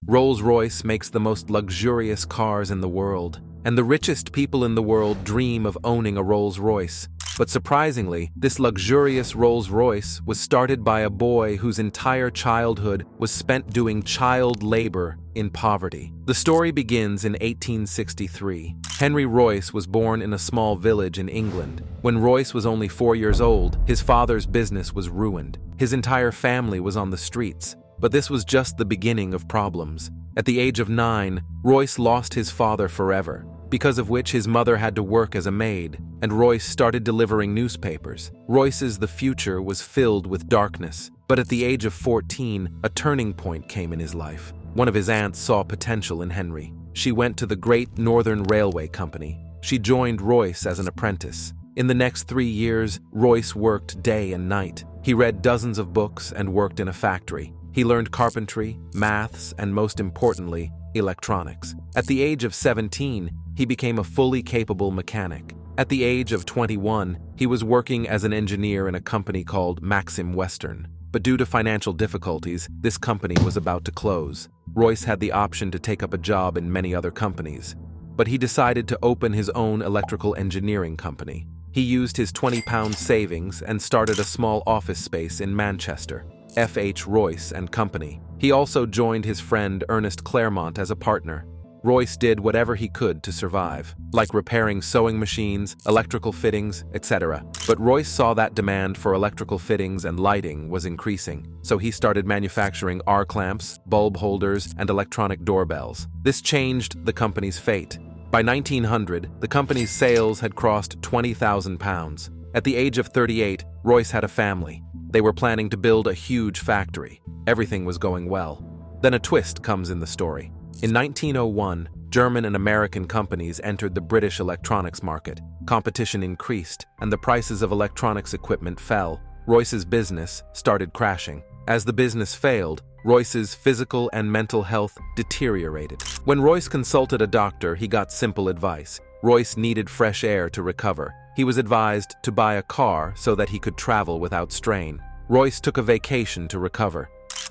Rolls-Royce makes the most luxurious cars in the world, and the richest people in the world dream of owning a Rolls-Royce. But surprisingly, this luxurious Rolls-Royce was started by a boy whose entire childhood was spent doing child labor in poverty. The story begins in 1863. Henry Royce was born in a small village in England. When Royce was only 4 years old, his father's business was ruined. His entire family was on the streets. But this was just the beginning of problems. At the age of 9, Royce lost his father forever, because of which his mother had to work as a maid, and Royce started delivering newspapers. Royce's the future was filled with darkness, but at the age of 14, a turning point came in his life. One of his aunts saw potential in Henry. She went to the Great Northern Railway Company. She joined Royce as an apprentice. In the next 3 years, Royce worked day and night. He read dozens of books and worked in a factory. He learned carpentry, maths, and most importantly, electronics. At the age of 17, he became a fully capable mechanic. At the age of 21, he was working as an engineer in a company called Maxim Western. But due to financial difficulties, this company was about to close. Royce had the option to take up a job in many other companies, but he decided to open his own electrical engineering company. He used his £20 savings and started a small office space in Manchester. F.H. Royce and Company. He also joined his friend Ernest Claremont as a partner. Royce did whatever he could to survive, like repairing sewing machines, electrical fittings, etc. But Royce saw that demand for electrical fittings and lighting was increasing, so he started manufacturing arc lamps, bulb holders, and electronic doorbells. This changed the company's fate. By 1900, the company's sales had crossed £20,000. At the age of 38, Royce had a family. They were planning to build a huge factory. Everything was going well. Then a twist comes in the story. In 1901, German and American companies entered the British electronics market. Competition increased, and the prices of electronics equipment fell. Royce's business started crashing. As the business failed, Royce's physical and mental health deteriorated. When Royce consulted a doctor, he got simple advice. Royce needed fresh air to recover. He was advised to buy a car so that he could travel without strain. Royce took a vacation to recover.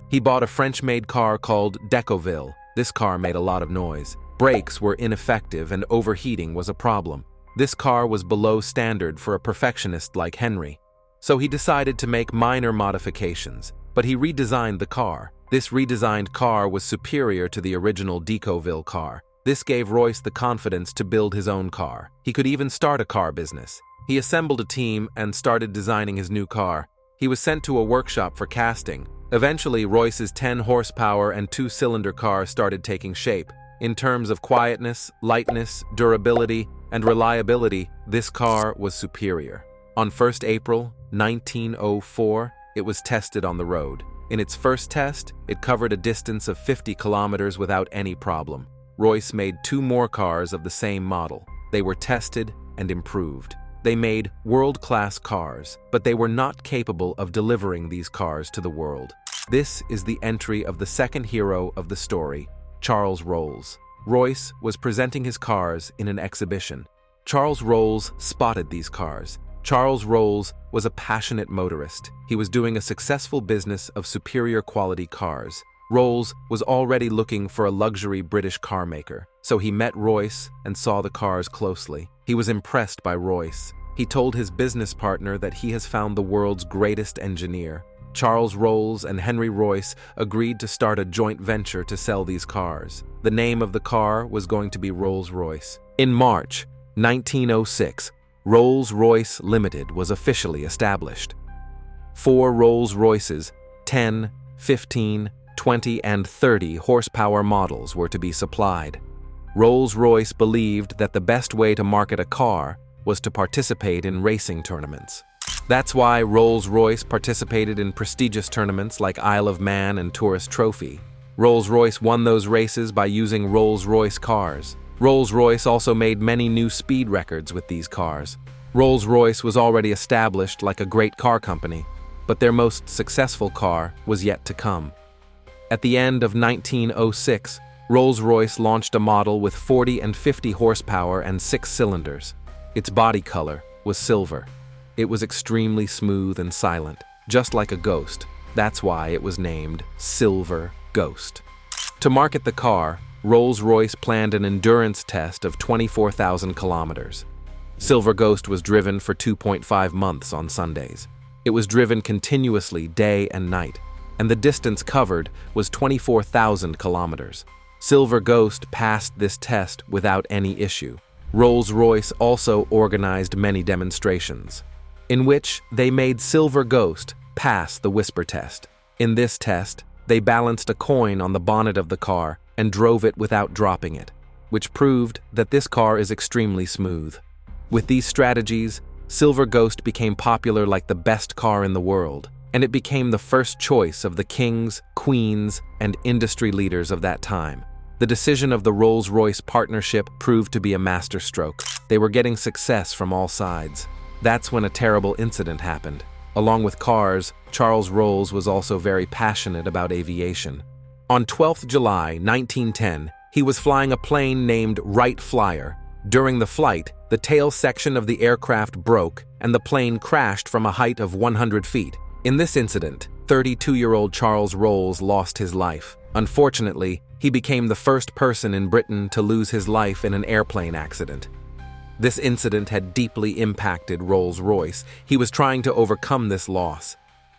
He bought a French-made car called Decoville. This car made a lot of noise. Brakes were ineffective and overheating was a problem. This car was below standard for a perfectionist like Henry. So he decided to make minor modifications, but he redesigned the car. This redesigned car was superior to the original Decoville car. This gave Royce the confidence to build his own car. He could even start a car business. He assembled a team and started designing his new car. He was sent to a workshop for casting. Eventually, Royce's 10-horsepower and 2-cylinder car started taking shape. In terms of quietness, lightness, durability, and reliability, this car was superior. On 1st April 1904, it was tested on the road. In its first test, it covered a distance of 50 kilometers without any problem. Royce made 2 more cars of the same model. They were tested and improved. They made world-class cars, but they were not capable of delivering these cars to the world. This is the entry of the second hero of the story, Charles Rolls. Royce was presenting his cars in an exhibition. Charles Rolls spotted these cars. Charles Rolls was a passionate motorist. He was doing a successful business of superior quality cars. Rolls was already looking for a luxury British car maker, so he met Royce and saw the cars closely. He was impressed by Royce. He told his business partner that he has found the world's greatest engineer. Charles Rolls and Henry Royce agreed to start a joint venture to sell these cars. The name of the car was going to be Rolls-Royce. In March 1906, Rolls-Royce Limited was officially established. 4 Rolls-Royces, 10, 15, 20 and 30 horsepower models were to be supplied. Rolls-Royce believed that the best way to market a car was to participate in racing tournaments. That's why Rolls-Royce participated in prestigious tournaments like Isle of Man and Tourist Trophy. Rolls-Royce won those races by using Rolls-Royce cars. Rolls-Royce also made many new speed records with these cars. Rolls-Royce was already established like a great car company, but their most successful car was yet to come. At the end of 1906, Rolls-Royce launched a model with 40 and 50 horsepower and 6 cylinders. Its body color was silver. It was extremely smooth and silent, just like a ghost. That's why it was named Silver Ghost. To market the car, Rolls-Royce planned an endurance test of 24,000 kilometers. Silver Ghost was driven for 2.5 months on Sundays. It was driven continuously day and night, and the distance covered was 24,000 kilometers. Silver Ghost passed this test without any issue. Rolls-Royce also organized many demonstrations, in which they made Silver Ghost pass the whisper test. In this test, they balanced a coin on the bonnet of the car and drove it without dropping it, which proved that this car is extremely smooth. With these strategies, Silver Ghost became popular like the best car in the world, and it became the first choice of the kings, queens, and industry leaders of that time. The decision of the Rolls-Royce partnership proved to be a masterstroke. They were getting success from all sides. That's when a terrible incident happened. Along with cars, Charles Rolls was also very passionate about aviation. On 12th July 1910, he was flying a plane named Wright Flyer. During the flight, the tail section of the aircraft broke and the plane crashed from a height of 100 feet. In this incident, 32-year-old Charles Rolls lost his life. Unfortunately, he became the first person in Britain to lose his life in an airplane accident. This incident had deeply impacted Rolls-Royce. He was trying to overcome this loss.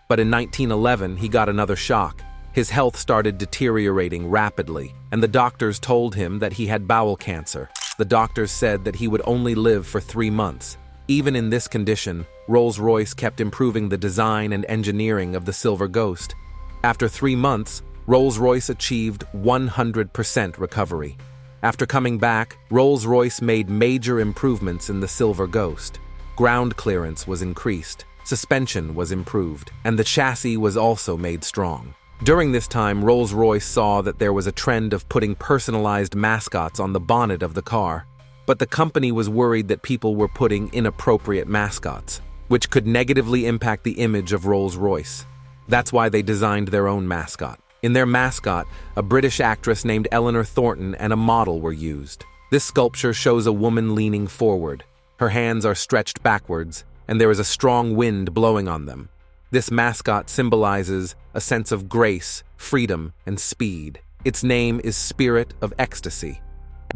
But in 1911, he got another shock. His health started deteriorating rapidly, and the doctors told him that he had bowel cancer. The doctors said that he would only live for 3 months. Even in this condition, Rolls-Royce kept improving the design and engineering of the Silver Ghost. After 3 months, Rolls-Royce achieved 100% recovery. After coming back, Rolls-Royce made major improvements in the Silver Ghost. Ground clearance was increased, suspension was improved, and the chassis was also made strong. During this time, Rolls-Royce saw that there was a trend of putting personalized mascots on the bonnet of the car. But the company was worried that people were putting inappropriate mascots, which could negatively impact the image of Rolls-Royce. That's why they designed their own mascot. In their mascot, a British actress named Eleanor Thornton and a model were used. This sculpture shows a woman leaning forward. Her hands are stretched backwards, and there is a strong wind blowing on them. This mascot symbolizes a sense of grace, freedom, and speed. Its name is Spirit of Ecstasy.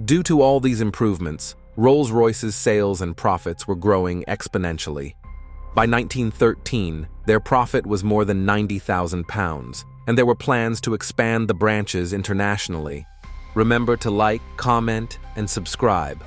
Due to all these improvements, Rolls-Royce's sales and profits were growing exponentially. By 1913, their profit was more than £90,000, and there were plans to expand the branches internationally. Remember to like, comment, and subscribe.